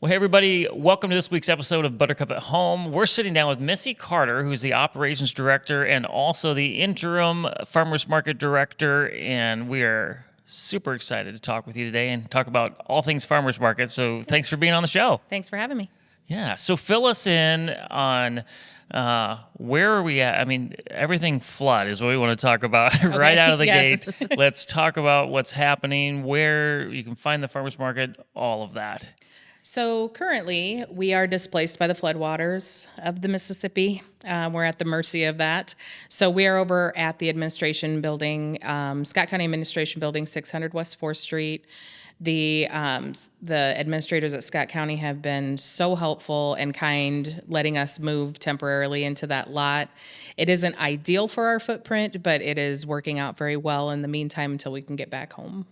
Well, hey, everybody. Welcome to this week's episode of Buttercupp at Home. We're sitting down with Missy Carter, who's the operations director and also the interim farmers market director. And we are super excited to talk with you today and talk about all things farmers market. So thanks for being on the show. Thanks for having me. Yeah. So fill us in on where are we at? I mean, everything flood is what we want to talk about right out of the gate. Let's talk about what's happening, where you can find the farmers market, all of that. So currently, we are displaced by the floodwaters of the Mississippi. We're at the mercy of that. So we are over at the administration building, Scott County Administration Building, 600 West 4th Street. The administrators at Scott County have been so helpful and kind, letting us move temporarily into that lot. It isn't ideal for our footprint, but it is working out very well in the meantime until we can get back home.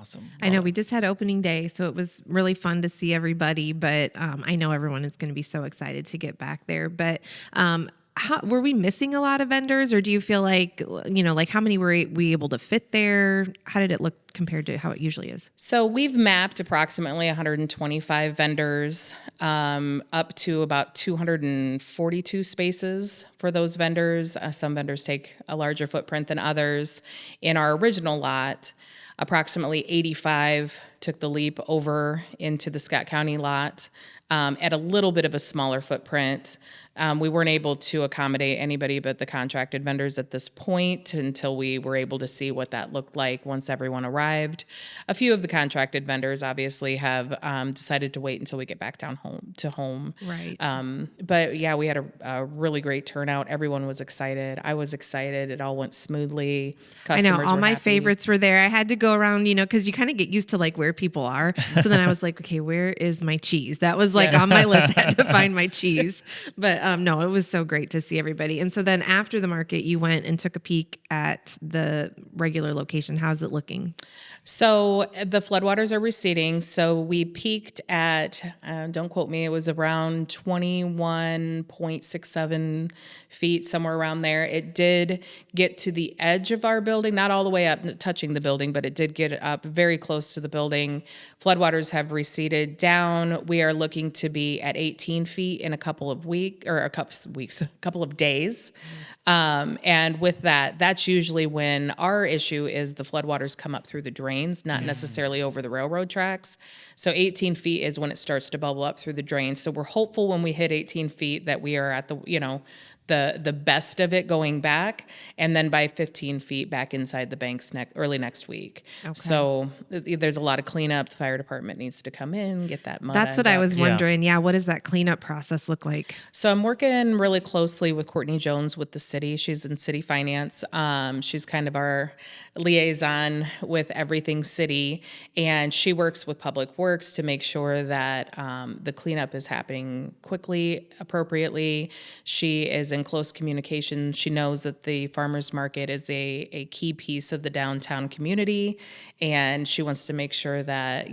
Awesome. I know we just had opening day, so it was really fun to see everybody, but I know everyone is going to be so excited to get back there. But were we missing a lot of vendors, or do you feel like, how many were we able to fit there? How did it look compared to how it usually is? So we've mapped approximately 125 vendors, up to about 242 spaces for those vendors. Some vendors take a larger footprint than others. In our original lot, approximately 85 took the leap over into the Scott County lot at a little bit of a smaller footprint. We weren't able to accommodate anybody but the contracted vendors at this point until we were able to see what that looked like once everyone arrived. A few of the contracted vendors obviously have decided to wait until we get back down home. Right. But yeah, we had a really great turnout. Everyone was excited. I was excited. It all went smoothly. Customers I know all my happy. Favorites were there. I had to go around, because you kind of get used to like where people are. So then I was like, okay, where is my cheese? That was like on my list. I had to find my cheese. But no, it was so great to see everybody. And so then after the market, you went and took a peek at the regular location. How's it looking? So the floodwaters are receding. So we peaked at, don't quote me, it was around 21.67 feet, somewhere around there. It did get to the edge of our building, not all the way up touching the building, but it did get up very close to the building. Floodwaters have receded down. We are looking to be at 18 feet in a couple of days. And with that, that's usually when our issue is the floodwaters come up through the drains, not necessarily over the railroad tracks. So 18 feet is when it starts to bubble up through the drains. So we're hopeful when we hit 18 feet that we are at the best of it going back, and then by 15 feet back inside the banks early next week. Okay. So there's a lot of cleanup. The fire department needs to come in, get that mud. That's what I was wondering. Yeah. What does that cleanup process look like? So I'm working really closely with Courtney Jones with the city. She's in city finance. She's kind of our liaison with everything city, and she works with Public Works to make sure that the cleanup is happening quickly, appropriately. She is in close communication. She knows that the farmers market is a key piece of the downtown community, and she wants to make sure that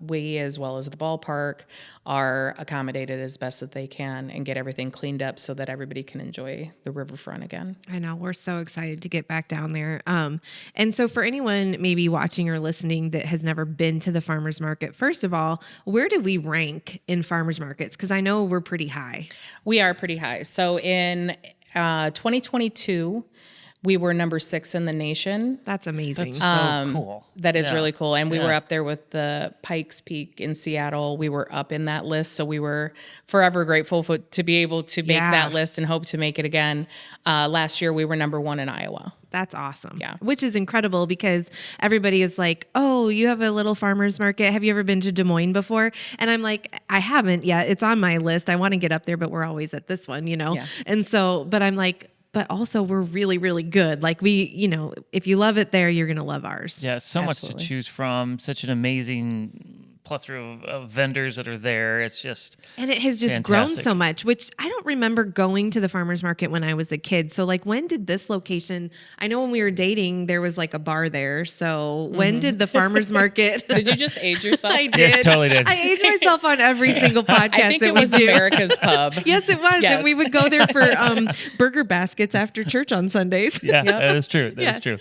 we, as well as the ballpark, are accommodated as best that they can and get everything cleaned up so that everybody can enjoy the riverfront again. I know, we're so excited to get back down there. And so for anyone maybe watching or listening that has never been to the farmers market, first of all, where do we rank in farmers markets? Because I know we're pretty high. We are pretty high. So in 2022, we were number 6 in the nation. That's amazing. That's so cool. That is really cool. And we were up there with the Pikes Peak in Seattle. We were up in that list. So we were forever grateful to be able to make that list and hope to make it again. Last year, we were number 1 in Iowa. That's awesome. Yeah. Which is incredible because everybody is like, oh, you have a little farmer's market. Have you ever been to Des Moines before? And I'm like, I haven't yet. It's on my list. I want to get up there, but we're always at this one, Yeah. And so, but I'm like, but also we're really, really good. Like if you love it there, you're going to love ours. Yeah. So Absolutely. much to choose from. Such an amazing plethora of vendors that are there. It's just and it has just fantastic. Grown so much, which I don't remember going to the farmer's market when I was a kid. So like when did this location, I know when we were dating, there was like a bar there. So when did the farmer's market? Did you just age yourself? I did. Yes, totally did. I aged myself on every single podcast I think that it was we do. America's Pub. Yes, it was. Yes. And we would go there for burger baskets after church on Sundays. Yeah, that is true. That is true.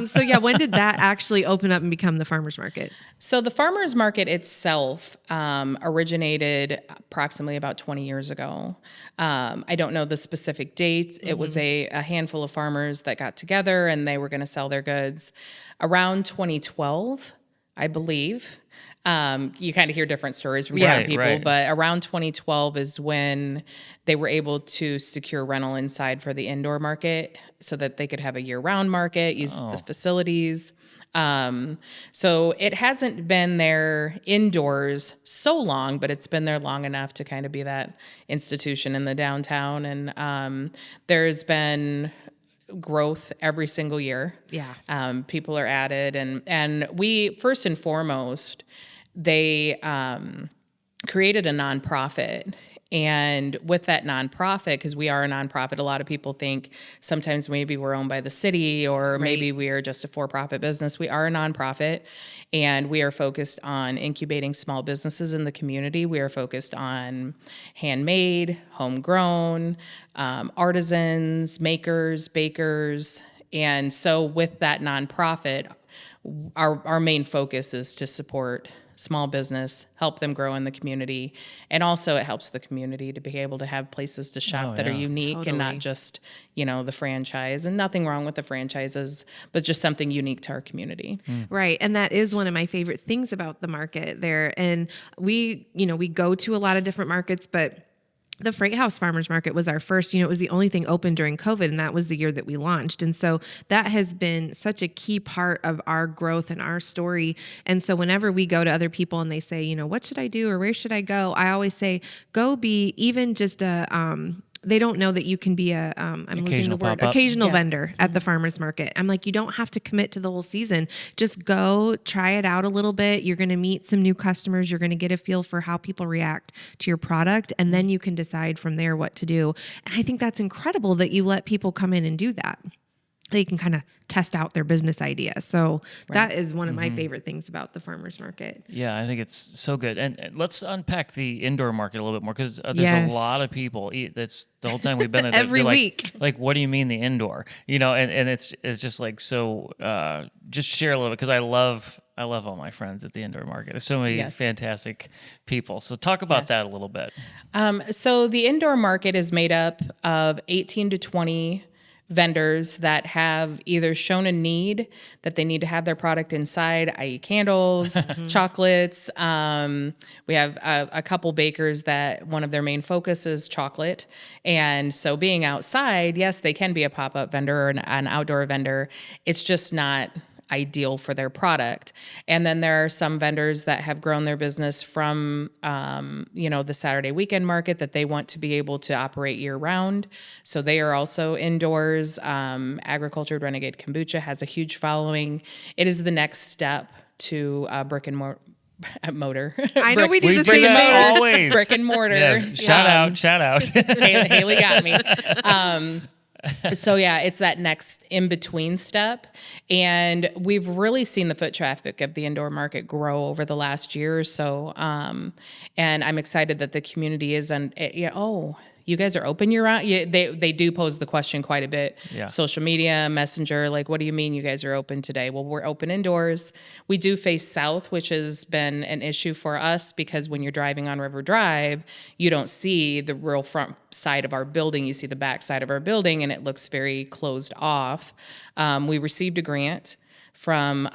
So yeah, when did that actually open up and become the farmer's market? So the farmers market itself originated approximately about 20 years ago. I don't know the specific dates. It was a handful of farmers that got together and they were going to sell their goods around 2012, I believe. You kind of hear different stories from different people, but around 2012 is when they were able to secure rental inside for the indoor market so that they could have a year-round market, use the facilities. So it hasn't been there indoors so long, but it's been there long enough to kind of be that institution in the downtown. And there's been growth every single year. Yeah. People are added, and we, first and foremost, they created a nonprofit. And with that nonprofit, because we are a nonprofit, a lot of people think sometimes maybe we're owned by the city or maybe we are just a for-profit business. We are a nonprofit, and we are focused on incubating small businesses in the community. We are focused on handmade, homegrown, artisans, makers, bakers. And so with that nonprofit, our main focus is to support small business, help them grow in the community. And also it helps the community to be able to have places to shop that are unique and not just, the franchise. And nothing wrong with the franchises, but just something unique to our community. Right. And that is one of my favorite things about the market there. And we go to a lot of different markets, but the Freight House Farmers Market was our first, it was the only thing open during COVID, and that was the year that we launched. And so that has been such a key part of our growth and our story. And so whenever we go to other people and they say, what should I do or where should I go? I always say, go be even just they don't know that you can be occasional vendor at the farmer's market. I'm like, you don't have to commit to the whole season. Just go try it out a little bit. You're going to meet some new customers. You're going to get a feel for how people react to your product. And then you can decide from there what to do. And I think that's incredible that you let people come in and do that. They can kind of test out their business idea. So that is one of my favorite things about the farmer's market. Yeah, I think it's so good. And let's unpack the indoor market a little bit more, because there's a lot of people. That's the whole time we've been there. Every week. Like, what do you mean the indoor? And it's just like, so just share a little bit, because I love all my friends at the indoor market. There's so many fantastic people. So talk about that a little bit. So the indoor market is made up of 18 to 20 vendors that have either shown a need that they need to have their product inside, i.e. candles, chocolates. We have a couple bakers that one of their main focus is chocolate. And so being outside, yes, they can be a pop-up vendor or an outdoor vendor. It's just not ideal for their product. And then there are some vendors that have grown their business from, the Saturday weekend market that they want to be able to operate year round. So they are also indoors. Agricultured Renegade Kombucha has a huge following. It is the next step to brick and mortar. I know we do the same thing always. Brick and mortar. Yeah. Shout out. Haley got me. So it's that next in-between step. And we've really seen the foot traffic of the indoor market grow over the last year or so. And I'm excited that the community is, you guys are open year-round? Yeah, they do pose the question quite a bit. Yeah. Social media, Messenger, like, what do you mean you guys are open today? Well, we're open indoors. We do face south, which has been an issue for us because when you're driving on River Drive, you don't see the real front side of our building. You see the back side of our building, and it looks very closed off. We received a grant from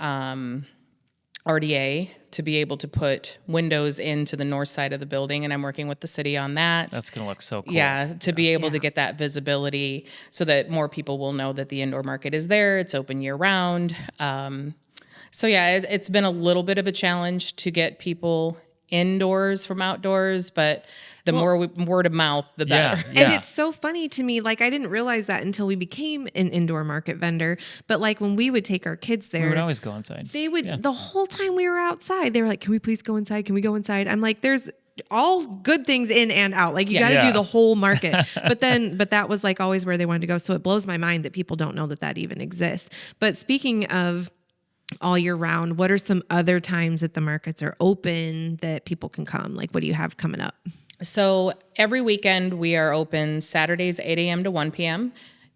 RDA to be able to put windows into the north side of the building, and I'm working with the city on that. That's going to look so cool. Yeah, to be able to get that visibility so that more people will know that the indoor market is there. It's open year round. It's been a little bit of a challenge to get people indoors from outdoors, but the more word of mouth, the better. Yeah. And it's so funny to me. Like, I didn't realize that until we became an indoor market vendor. But like when we would take our kids there, we would always go inside. They would, the whole time we were outside, they were like, can we please go inside? Can we go inside? I'm like, there's all good things in and out. Like you got to do the whole market. But that was like always where they wanted to go. So it blows my mind that people don't know that even exists. But speaking of all year round, what are some other times that the markets are open that people can come? Like, what do you have coming up? So every weekend we are open Saturdays, 8 a.m. to 1 p.m.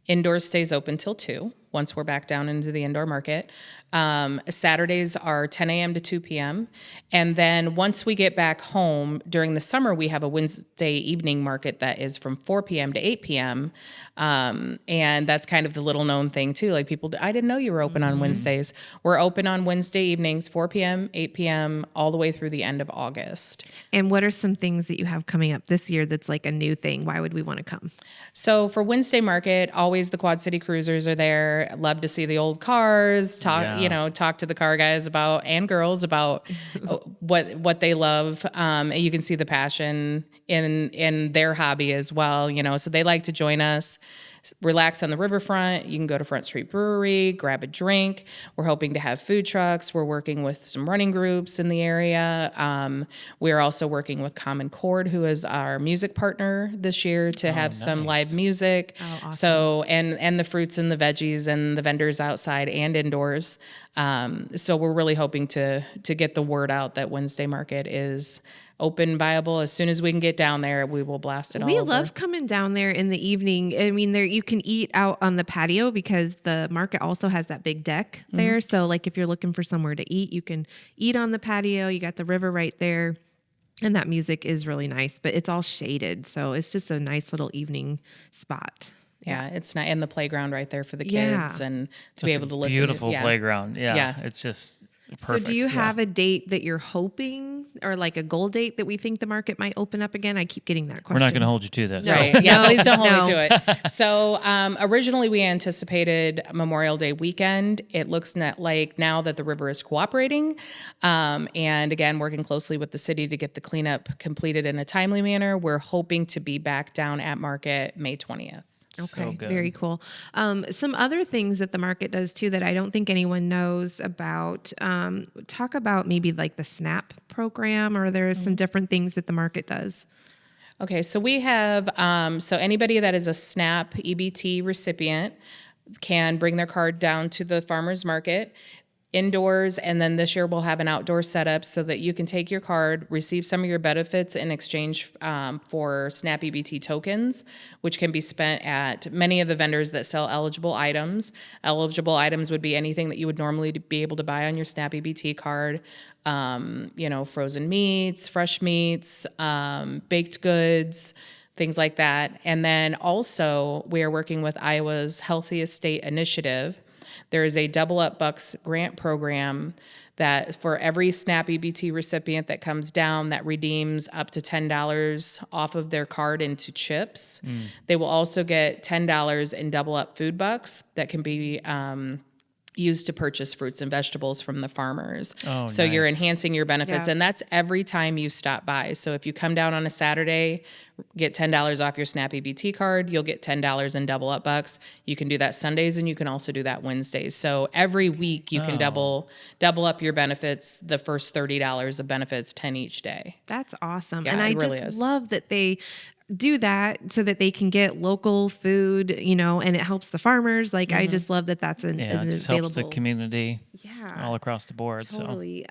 Indoors stays open till 2. once we're back down into the indoor market. Saturdays are 10 a.m. to 2 p.m. And then once we get back home during the summer, we have a Wednesday evening market that is from 4 p.m. to 8 p.m. And that's kind of the little known thing too. Like people, I didn't know you were open on Wednesdays. We're open on Wednesday evenings, 4 p.m., 8 p.m., all the way through the end of August. And what are some things that you have coming up this year that's like a new thing? Why would we want to come? So for Wednesday market, always the Quad City Cruisers are there. Love to see the old cars, talk to the car guys about, and girls about what they love. You can see the passion in their hobby as well, so they like to join us. Relax on the riverfront. You can go to Front Street Brewery, grab a drink. We're hoping to have food trucks. We're working with some running groups in the area. We're also working with Chord, who is our music partner this year, to have some live music. Oh, awesome. So, and the fruits and the veggies and the vendors outside and indoors. So we're really hoping to get the word out that Wednesday market is open, viable. As soon as we can get down there, we will blast it all over. We love coming down there in the evening. I mean, there you can eat out on the patio because the market also has that big deck there. So like if you're looking for somewhere to eat, you can eat on the patio. You got the river right there. And that music is really nice, but it's all shaded. So it's just a nice little evening spot. Yeah, it's not in the playground right there for the kids and to be able to listen. Beautiful playground. Yeah. It's just perfect. So do you have a date that you're hoping, or like a goal date that we think the market might open up again? I keep getting that question. We're not going to hold you to this. Right. Yeah, please don't hold me to it. So originally we anticipated Memorial Day weekend. It looks like now that the river is cooperating, and again, working closely with the city to get the cleanup completed in a timely manner, we're hoping to be back down at market May 20th. Okay, so very cool. Some other things that the market does too that I don't think anyone knows about. Talk about maybe like the SNAP program, or there are some different things that the market does. Okay, so we have, so anybody that is a SNAP EBT recipient can bring their card down to the farmer's market indoors, and then this year we'll have an outdoor setup so that you can take your card, receive some of your benefits in exchange for SNAP EBT tokens, which can be spent at many of the vendors that sell eligible items. Eligible items would be anything that you would normally be able to buy on your SNAP EBT card. Frozen meats, fresh meats, baked goods, things like that. And then also we are working with Iowa's Healthiest State Initiative. There is a Double Up Bucks grant program that for every SNAP EBT recipient that comes down that redeems up to $10 off of their card into chips. They will also get $10 in Double Up food bucks that can be used to purchase fruits and vegetables from the farmers. So you're enhancing your benefits, and that's every time you stop by. So if you come down on a Saturday, get $10 off your SNAP EBT card, you'll get $10 in Double Up bucks. You can do that Sundays, and you can also do that Wednesdays. So every week you can double up your benefits, the first $30 of benefits, 10 each day. That's awesome. Yeah, and I really just love that they do that so that they can get local food, and it helps the farmers. Like, I just love that that's an it just available. helps the community Yeah, all across the board. totally.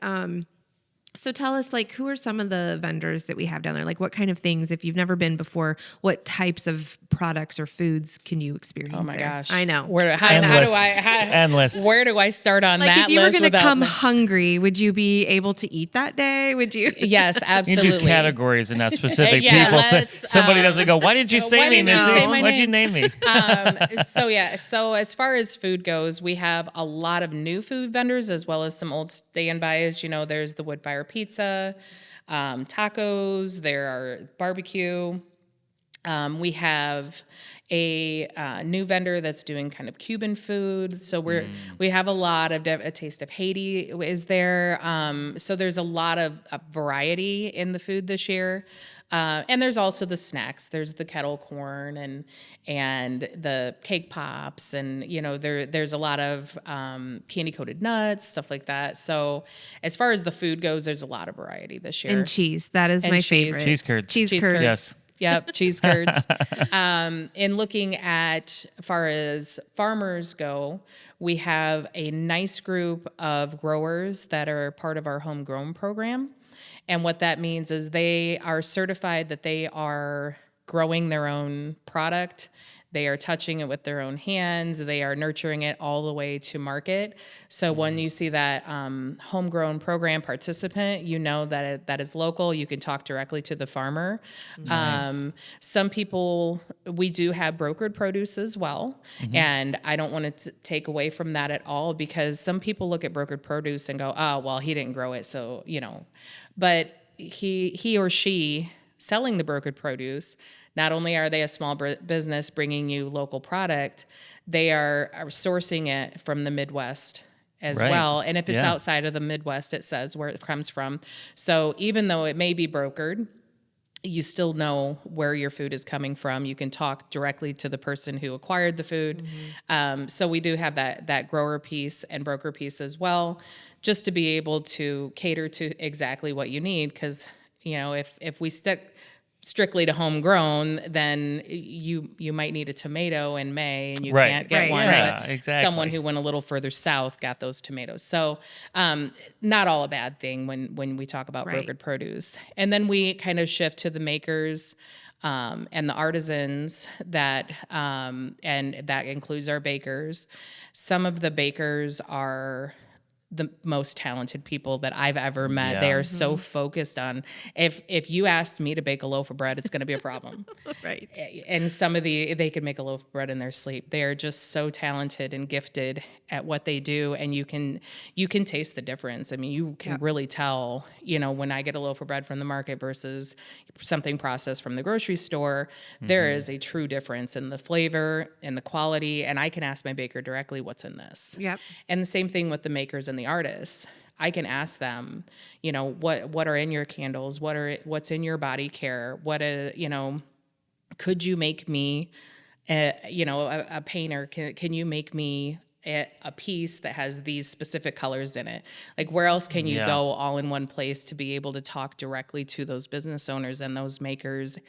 So tell us, like, who are some of the vendors that we have down there? Like, what kind of things, if you've never been before, what types of products or foods can you experience? Oh my there? gosh. I know. Endless. Where do I start on Like, that if you were list going to come without hungry, would you be able to eat that day? Would you? Yes, absolutely. You do categories and not specific Yeah, people. let's, Somebody doesn't go, why did you say why me, did you Missy? say my Why'd you name?" name me? So as far as food goes, we have a lot of new food vendors as well as some old standbys. There's the wood fire pizza, tacos, there are barbecue. We have a new vendor that's doing kind of Cuban food. So we have a lot of a taste of Haiti is there. So there's a lot of variety in the food this year. And there's also the snacks. There's the kettle corn and the cake pops, and there's a lot of candy coated nuts, stuff like that. So as far as the food goes, there's a lot of variety this year. And cheese. That is my favorite. Cheese curds. Cheese curds. Yes. Yep, cheese curds. In looking at as far as farmers go, we have a nice group of growers that are part of our homegrown program. And what that means is they are certified that they are growing their own product. They are touching it with their own hands. They are nurturing it all the way to market. So when you see that homegrown program participant, you know that is local. You can talk directly to the farmer. Nice. Some people, we do have brokered produce as well. And I don't want to take away from that at all, because some people look at brokered produce and go, oh, well, he didn't grow it. So, but he or she selling the brokered produce, not only are they a small business bringing you local product, they are sourcing it from the Midwest as well. And if it's outside of the Midwest, it says where it comes from. So even though it may be brokered, you still know where your food is coming from. You can talk directly to the person who acquired the food. So we do have that grower piece and broker piece as well, just to be able to cater to exactly what you need. Because, if we stick strictly to homegrown, then you might need a tomato in May and you can't get one. Yeah, but exactly. Someone who went a little further south got those tomatoes. So not all a bad thing when we talk about brokered produce. And then we kind of shift to the makers and the artisans and that includes our bakers. Some of the bakers are the most talented people that I've ever met. Yeah. They are so focused on, if you asked me to bake a loaf of bread, it's going to be a problem. Right. And they can make a loaf of bread in their sleep. They are just so talented and gifted at what they do. And you can taste the difference. I mean, you can really tell, when I get a loaf of bread from the market versus something processed from the grocery store, there is a true difference in the flavor and the quality. And I can ask my baker directly, what's in this? Yep. And the same thing with the makers and the artists. I can ask them, what are in your candles? What's in your body care? Could you make me, a painter? Can you make me a piece that has these specific colors in it? Like, where else can you go all in one place to be able to talk directly to those business owners and those makers?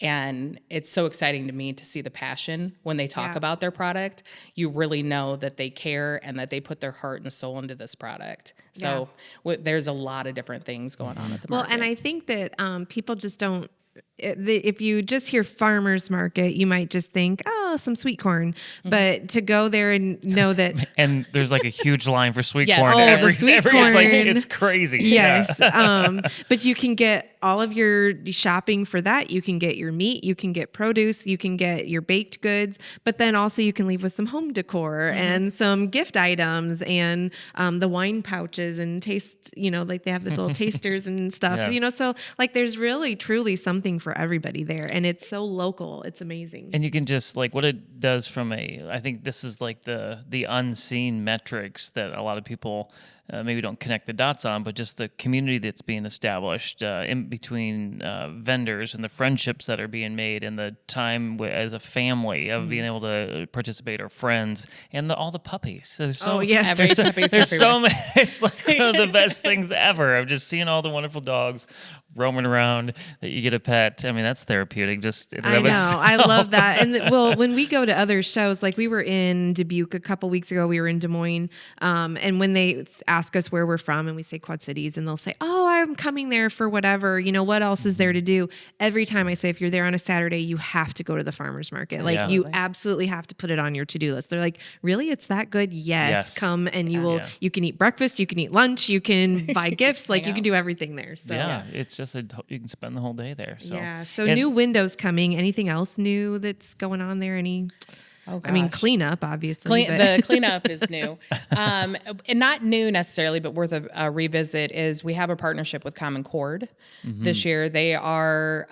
And it's so exciting to me to see the passion when they talk about their product. You really know that they care and that they put their heart and soul into this product. So there's a lot of different things going on at the market. Well, and I think that people just don't, if you just hear farmer's market, you might just think, oh, some sweet corn. But to go there and know that, and there's like a huge line for sweet Yes. corn. Oh, the sweet It's like, corn. it's crazy. yes, but you can get all of your shopping for that. You can get your meat, you can get produce, you can get your baked goods, but then also you can leave with some home decor and some gift items and the wine pouches and taste, like they have the little tasters and stuff, Yes. so like there's really truly something for everybody there, and it's so local. It's amazing. And you can just like what it does I think this is like the unseen metrics that a lot of people maybe don't connect the dots on, but just the community that's being established in between vendors and the friendships that are being made and the time as a family of being able to participate, or friends, and all the puppies. There's so, there's so many. It's like one of the best things ever of just seeing all the wonderful dogs roaming around that you get a pet. I mean, that's therapeutic. Just in and I of know. itself. I love that. And when we go to other shows, like we were in Dubuque a couple weeks ago, we were in Des Moines. And when they ask us where we're from and we say Quad Cities, and they'll say, oh, I'm coming there for whatever, what else is there to do? Every time I say, if you're there on a Saturday, you have to go to the farmer's market. Like you absolutely have to put it on your to-do list. They're like, really? It's that good? Yes. Come and you can eat breakfast, you can eat lunch, you can buy gifts, like you can do everything there. So it's just you can spend the whole day there. So So new windows coming. Anything else new that's going on there? I mean, cleanup, obviously. The cleanup is new. And not new necessarily, but worth a revisit is we have a partnership with Chord this year. They are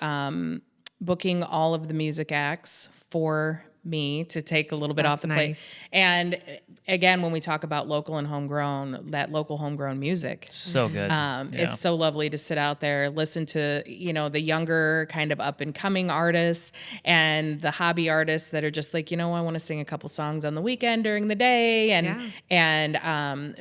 booking all of the music acts for me to take a little bit off the plate. And again, when we talk about local and homegrown, that local homegrown music. So good. It's so lovely to sit out there, listen to, the younger kind of up and coming artists and the hobby artists that are just like, I want to sing a couple songs on the weekend during the day.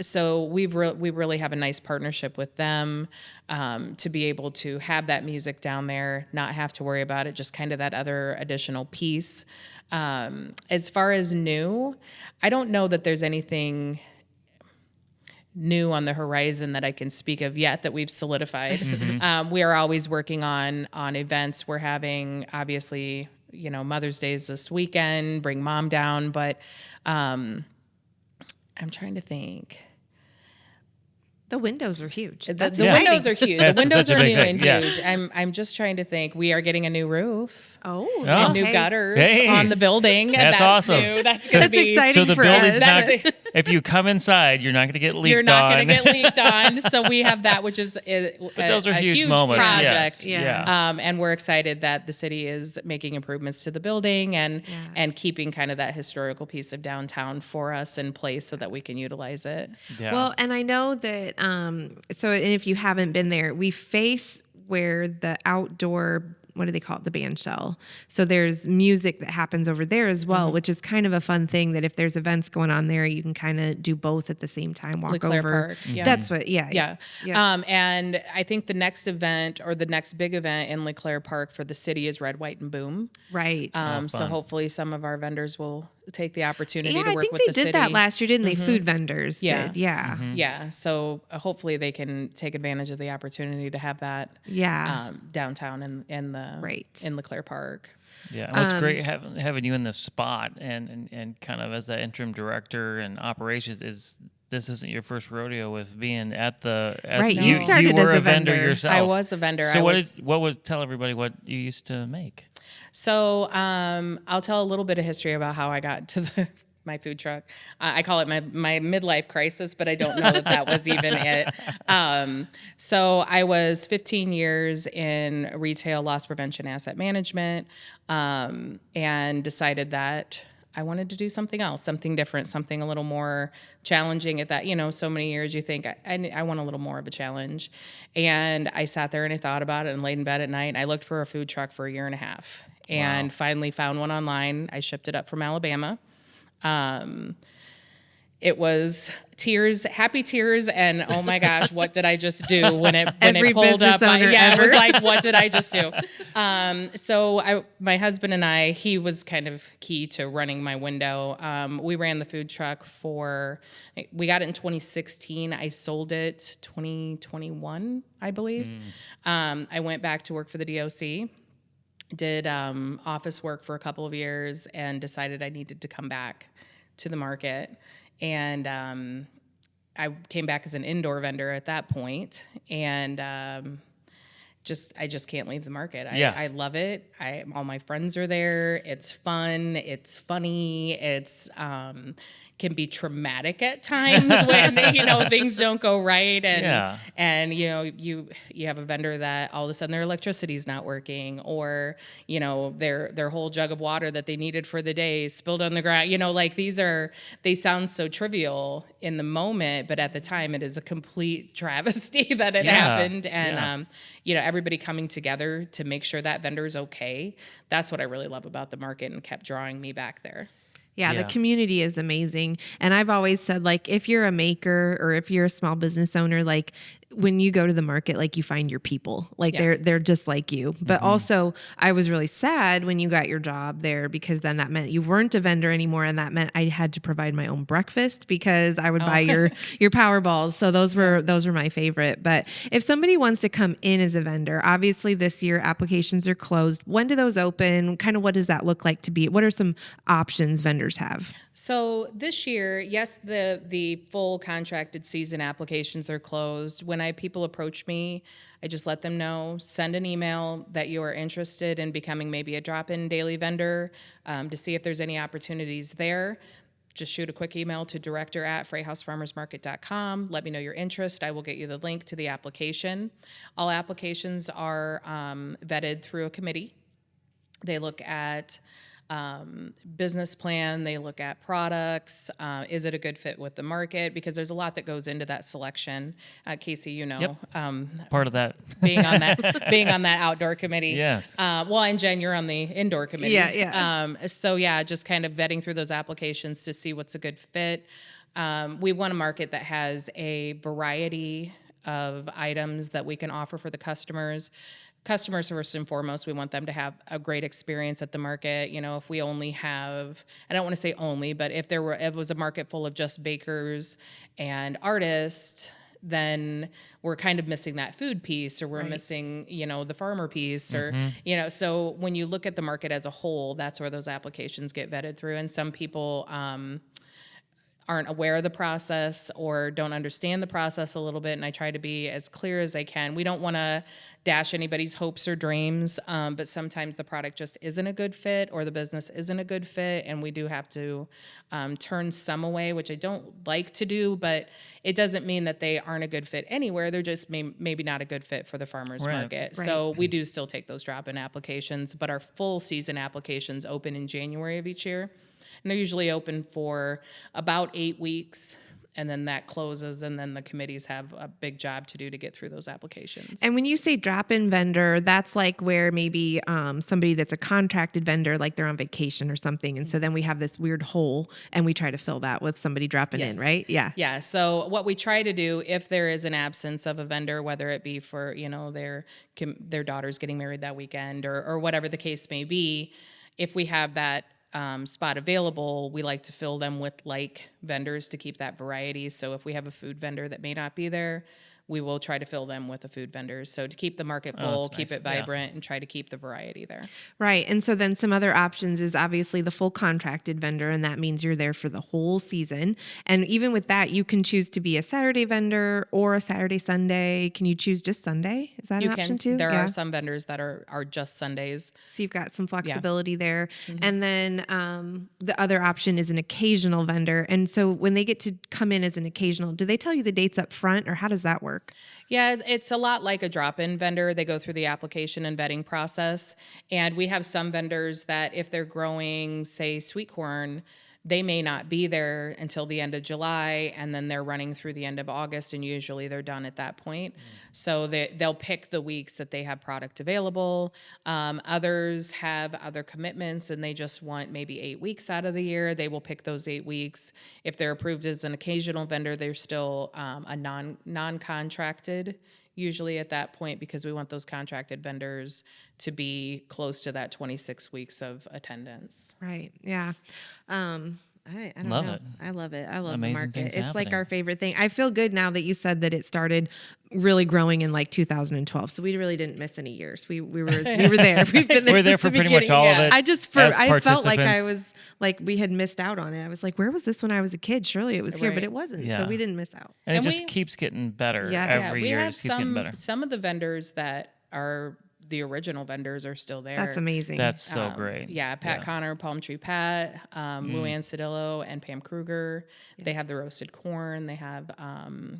So we really have a nice partnership with them to be able to have that music down there, not have to worry about it, just kind of that other additional piece. As far as new, I don't know that there's anything new on the horizon that I can speak of yet that we've solidified. We are always working on events. We're having, obviously, Mother's Day is this weekend, bring mom down. But I'm trying to think. The windows are huge. The windows are huge. That's the windows such a are big new thing. and Yeah. huge. I'm just trying to think. We are getting a new roof. Oh, And new okay. gutters Hey. on the building. That's awesome. New. That's going to That's be exciting. So the for building's us. not. If you come inside, you're not going to get leaked on. You're not going to get leaked on. So we have that, which is But those are huge huge moments. project. Yes. Yeah. And we're excited that the city is making improvements to the building and keeping kind of that historical piece of downtown for us in place so that we can utilize it. Yeah. Well, and I know that, so if you haven't been there, we face where the outdoor, what do they call it? The band shell. So there's music that happens over there as well, which is kind of a fun thing that if there's events going on there, you can kind of do both at the same time, walk LeClaire over. Park, yeah. That's what, Yeah. Yeah. And I think the next event or the next big event in LeClaire Park for the city is Red, White, and Boom. Right. So fun. hopefully some of our vendors will take the opportunity Yeah, to I work think with they the city. did that last year, didn't they? Food vendors Yeah. did. Yeah. Yeah. So hopefully they can take advantage of the opportunity to have that Yeah. downtown in the Right. in LeClaire Park. Yeah, and what's great having you in this spot and kind of as the interim director and operations is this isn't your first rodeo with being at the Right, you started were as a vendor vendor. yourself. I was a vendor. So I what would tell everybody what you used to make? So I'll tell a little bit of history about how I got to my food truck. I call it my midlife crisis, but I don't know that was even it. So I was 15 years in retail loss prevention asset management and decided that I wanted to do something else, something different, something a little more challenging at that, so many years you think I want a little more of a challenge. And I sat there and I thought about it and laid in bed at night. And I looked for a food truck for a year and a half and finally found one online. I shipped it up from Alabama. It was tears, happy tears, and oh my gosh, what did I just do when it Every pulled up? business owner It was ever. like, what did I just do? So my husband and I, he was kind of key to running my window. We ran the food truck we got it in 2016. I sold it 2021, I believe. I went back to work for the DOC. Did office work for a couple of years and decided I needed to come back to the market. And I came back as an indoor vendor at that point, and I just can't leave the market. I love it. All my friends are there. It's fun. It's funny. It's can be traumatic at times when things don't go right, and you have a vendor that all of a sudden their electricity's not working, or their whole jug of water that they needed for the day spilled on the ground. They sound so trivial in the moment, but at the time it is a complete travesty that it happened, and everybody coming together to make sure that vendor is okay. That's what I really love about the market and kept drawing me back there. Yeah, Yeah. the community is amazing. And I've always said, like, if you're a maker or if you're a small business owner, like, when you go to the market, like, you find your people, like they're just like you. But also I was really sad when you got your job there, because then that meant you weren't a vendor anymore. And that meant I had to provide my own breakfast because I would buy your power balls. So those were my favorite. But if somebody wants to come in as a vendor, obviously this year applications are closed. When do those open? Kind of what does that look like to be? What are some options vendors have? So this year, yes, the full contracted season applications are closed. When people approach me, I just let them know, send an email that you are interested in becoming maybe a drop-in daily vendor to see if there's any opportunities there. Just shoot a quick email to director@freihousefarmersmarket.com. Let me know your interest. I will get you the link to the application. All applications are vetted through a committee. They look at business plan, they look at products, is it a good fit with the market, because there's a lot that goes into that selection. Casey, Part of that. being on that outdoor committee. Yes. And Jen, you're on the indoor committee. Yeah. So just kind of vetting through those applications to see what's a good fit. We want a market that has a variety of items that we can offer for the customers. Customers, first and foremost, we want them to have a great experience at the market. If we only have, I don't want to say only, but if it was a market full of just bakers and artists, then we're kind of missing that food piece, or we're missing, the farmer piece, or, so when you look at the market as a whole, that's where those applications get vetted through. And some people, aren't aware of the process or don't understand the process a little bit, and I try to be as clear as I can. We don't want to dash anybody's hopes or dreams, but sometimes the product just isn't a good fit, or the business isn't a good fit, and we do have to turn some away, which I don't like to do, but it doesn't mean that they aren't a good fit anywhere. They're just maybe not a good fit for the farmer's market. Right. So we do still take those drop-in applications, but our full season applications open in January of each year. And they're usually open for about 8 weeks, and then that closes, and then the committees have a big job to do to get through those applications. And when you say drop-in vendor, that's like where maybe somebody that's a contracted vendor, like they're on vacation or something, and so then we have this weird hole, and we try to fill that with somebody dropping in, right? Yeah. Yeah. So what we try to do, if there is an absence of a vendor, whether it be for their daughter's getting married that weekend, or whatever the case may be, if we have that spot available, we like to fill them with like vendors to keep that variety. So if we have a food vendor that may not be there, we will try to fill them with the food vendors. So to keep the market full, keep it vibrant, and try to keep the variety there. Right. And so then some other options is obviously the full contracted vendor, and that means you're there for the whole season. And even with that, you can choose to be a Saturday vendor or a Saturday, Sunday. Can you choose just Sunday? Is that an option too? There are some vendors that are just Sundays. So you've got some flexibility there. And then the other option is an occasional vendor. And so when they get to come in as an occasional, do they tell you the dates up front, or how does that work? Yeah, it's a lot like a drop-in vendor. They go through the application and vetting process. And we have some vendors that if they're growing, say, sweet corn, they may not be there until the end of July, and then they're running through the end of August, and usually they're done at that point. So they'll pick the weeks that they have product available. Others have other commitments, and they just want maybe 8 weeks out of the year. They will pick those 8 weeks. If they're approved as an occasional vendor, they're still a non-contracted usually at that point, because we want those contracted vendors to be close to that 26 weeks of attendance. Right. Yeah. I don't Love know. it. I love it. I love Amazing the market. things It's happening. like our favorite thing. I feel good now that you said that it started really growing in like 2012. So we really didn't miss any years. We were there. We've been there. We're there since for the pretty much beginning. all of it. I felt like I participants. was like we had missed out on it. I was like, where was this when I was a kid? Surely it was here, but Right. it wasn't. Yeah. So we didn't miss out. And it And just we- keeps getting better Yeah. every we year. It have just keeps getting better. some of the vendors that are the original vendors are still there. That's amazing. That's so great. Yeah, Pat Connor, Palm Tree Pat, Luann Cedillo, and Pam Kruger. They have the roasted corn. They have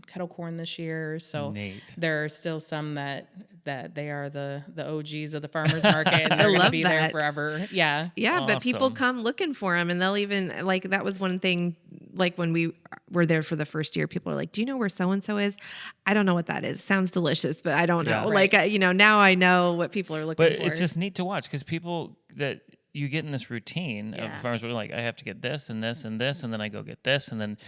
kettle corn this year. So Neat. there are still some that they are the OGs of the farmers market, and they're going to love be there that. forever. Yeah. Yeah, but people Awesome. come looking for them, and they'll even like that was one thing. Like when we were there for the first year, people are like, "Do you know where so and so is?" I don't know what that is. Sounds delicious, but I don't know. Yeah. Like now I know what people are looking But for. it's just neat to watch because people that you get in this routine Yeah. of farmers where like I have to get this and this and this and then I go get this and then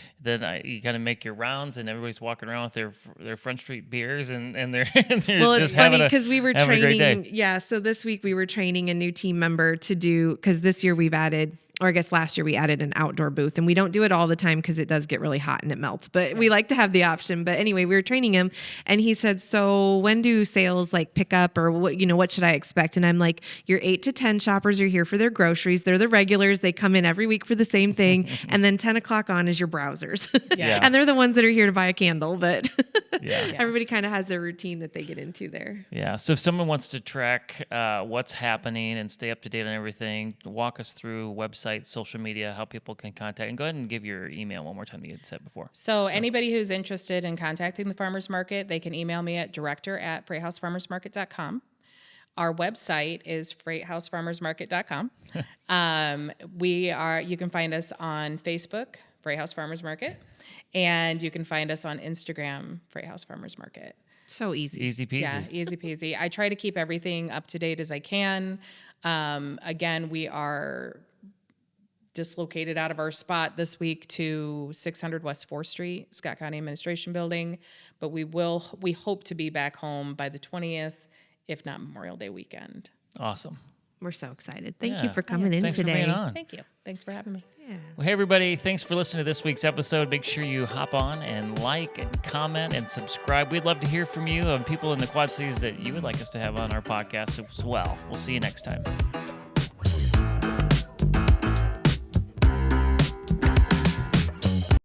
you kind of make your rounds and everybody's walking around with their Front Street beers and they're Well, just it's funny having because we were having a great training. day. Yeah, so this week we were training a new team member to do because this year we've added. Or I guess last year we added an outdoor booth, and we don't do it all the time because it does get really hot and it melts, but we like to have the option. But anyway, we were training him and he said, so when do sales like pick up or what should I expect? And I'm like, your 8 to 10 shoppers are here for their groceries. They're the regulars. They come in every week for the same thing. And then 10 o'clock on is your browsers. Yeah. And they're the ones that are here to buy a candle, but Yeah. everybody kind of has their routine that they get into there. Yeah. So if someone wants to track what's happening and stay up to date on everything, walk us through website, social media, how people can contact, and go ahead and give your email one more time that you had said before. So anybody who's interested in contacting the farmers market, they can email me at director@freighthousefarmersmarket.com. Our website is freighthousefarmersmarket.com. You can find us on Facebook, Freight House Farmers Market, and you can find us on Instagram, Freight House Farmers Market. So easy. Easy peasy. Yeah, easy peasy. I try to keep everything up to date as I can. Again, we are dislocated out of our spot this week to 600 West 4th Street, Scott County Administration Building, but we hope to be back home by the 20th, if not Memorial Day weekend. Awesome. we're so excited. Thank Yeah. you for coming in Thanks today. for being on. Thank you. Thanks for having me. Yeah. Well, hey, everybody. Thanks for listening to this week's episode. Make sure you hop on and like and comment and subscribe. We'd love to hear from you and people in the Quad Cities that you would like us to have on our podcast as well. We'll see you next time.